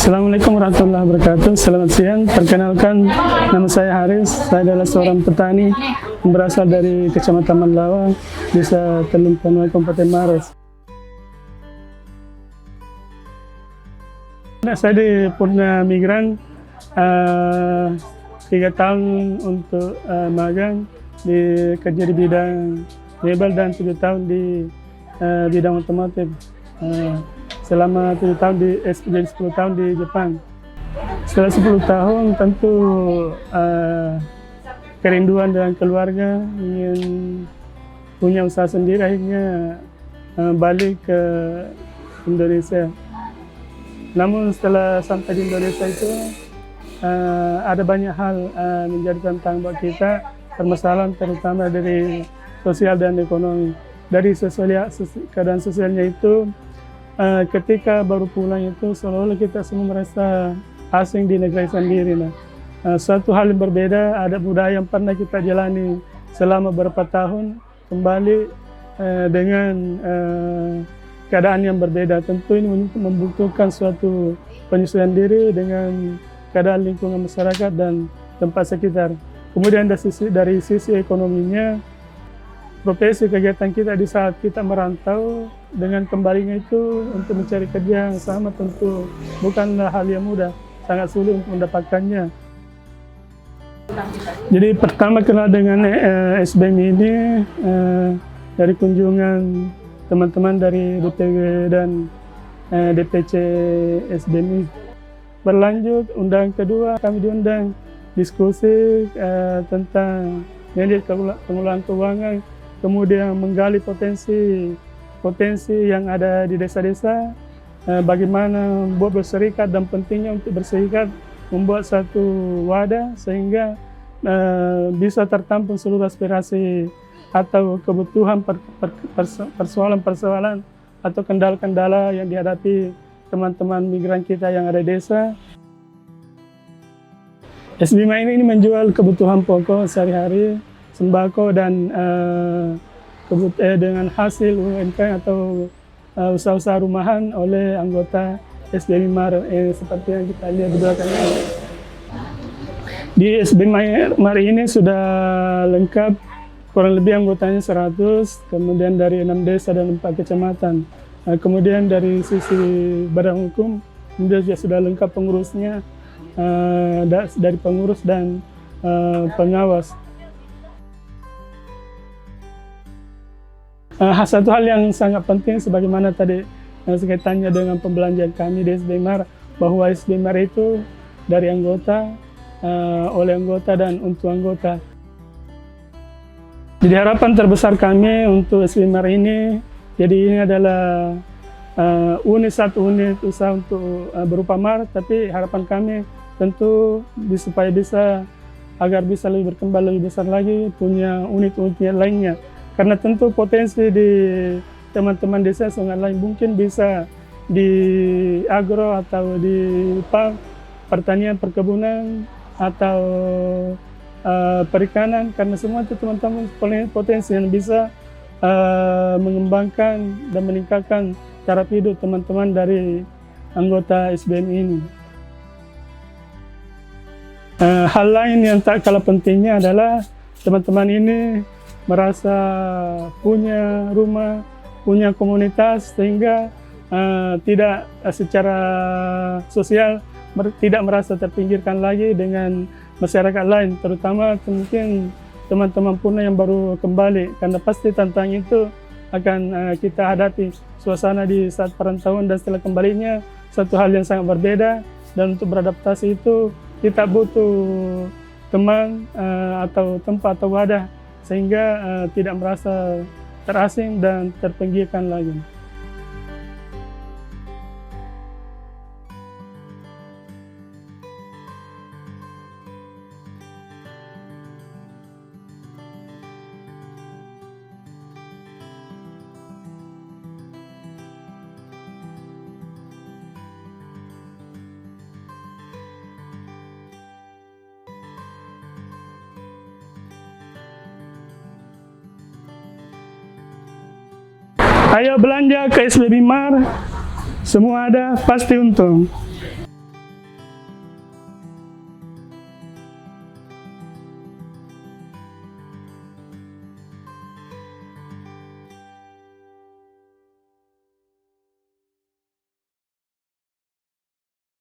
Assalamualaikum warahmatullahi wabarakatuh. Selamat siang. Perkenalkan, nama saya Haris. Saya adalah seorang petani yang berasal dari Kecamatan Mandlawa, Desa Telung Panuai, Kabupaten Maros. Saya di Purna Migran 3 tahun untuk magang kerja di bidang mebel dan 7 tahun di bidang otomotif. Selama 7 tahun jadi 10 tahun di Jepang. Setelah 10 tahun tentu kerinduan dengan keluarga, ingin punya usaha sendiri, akhirnya balik ke Indonesia. Namun setelah sampai di Indonesia itu ada banyak hal menjadi tantangan buat kita, permasalahan terutama dari sosial dan ekonomi. Dari keadaan sosialnya itu, ketika baru pulang itu seolah-olah kita semua merasa asing di negeri sendiri. Suatu hal yang berbeda, ada budaya yang pernah kita jalani selama beberapa tahun, kembali dengan keadaan yang berbeda. Tentu ini membutuhkan suatu penyesuaian diri dengan keadaan lingkungan masyarakat dan tempat sekitar. Kemudian dari sisi ekonominya, profesi kegiatan kita di saat kita merantau dengan kembalinya itu untuk mencari kerja yang sama tentu bukanlah hal yang mudah, sangat sulit untuk mendapatkannya. Jadi pertama kenal dengan SBM ini dari kunjungan teman-teman dari DPW dan DPC SBM ini. Berlanjut, undangan kedua kami diundang diskusi tentang pengelolaan keuangan, kemudian menggali potensi yang ada di desa-desa, bagaimana membuat berserikat dan pentingnya untuk berserikat, membuat satu wadah sehingga bisa tertampung seluruh aspirasi atau kebutuhan persoalan-persoalan atau kendala-kendala yang dihadapi teman-teman migran kita yang ada di desa. SBM ini menjual kebutuhan pokok sehari-hari, sembako dan dengan hasil UMKM atau usaha-usaha rumahan oleh anggota SBM Mar seperti yang kita lihat di belakang ini. Di SBM Mar ini sudah lengkap, kurang lebih anggotanya 100, kemudian dari 6 desa dan 4 kecamatan. Kemudian dari sisi badan hukum, kemudian sudah lengkap pengurusnya, dari pengurus dan pengawas. Satu hal yang sangat penting sebagaimana tadi sekaitannya dengan pembelanjaan kami di SBM Mar, bahwa SBM Mar itu dari anggota, oleh anggota dan untuk anggota. Jadi harapan terbesar kami untuk SBM Mar ini, jadi ini adalah satu unit usaha untuk berupa Mar, tapi harapan kami tentu supaya agar bisa lebih berkembang lebih besar lagi, punya unit-unit lainnya. Karena tentu potensi di teman-teman desa sangat lain, mungkin bisa di agro atau di pertanian, perkebunan atau perikanan, karena semua itu teman-teman potensi yang bisa mengembangkan dan meningkatkan cara hidup teman-teman dari anggota SBM ini. Hal lain yang tak kalah pentingnya adalah teman-teman ini merasa punya rumah, punya komunitas, sehingga tidak secara sosial tidak merasa terpinggirkan lagi dengan masyarakat lain, terutama mungkin teman-teman Purna yang baru kembali, karena pasti tantangan itu akan kita hadapi. Suasana di saat perantauan dan setelah kembalinya satu hal yang sangat berbeda, dan untuk beradaptasi itu kita butuh teman atau tempat atau wadah sehingga tidak merasa terasing dan terpinggirkan lagi. Ayo belanja ke SBM Mar, semua ada, pasti untung.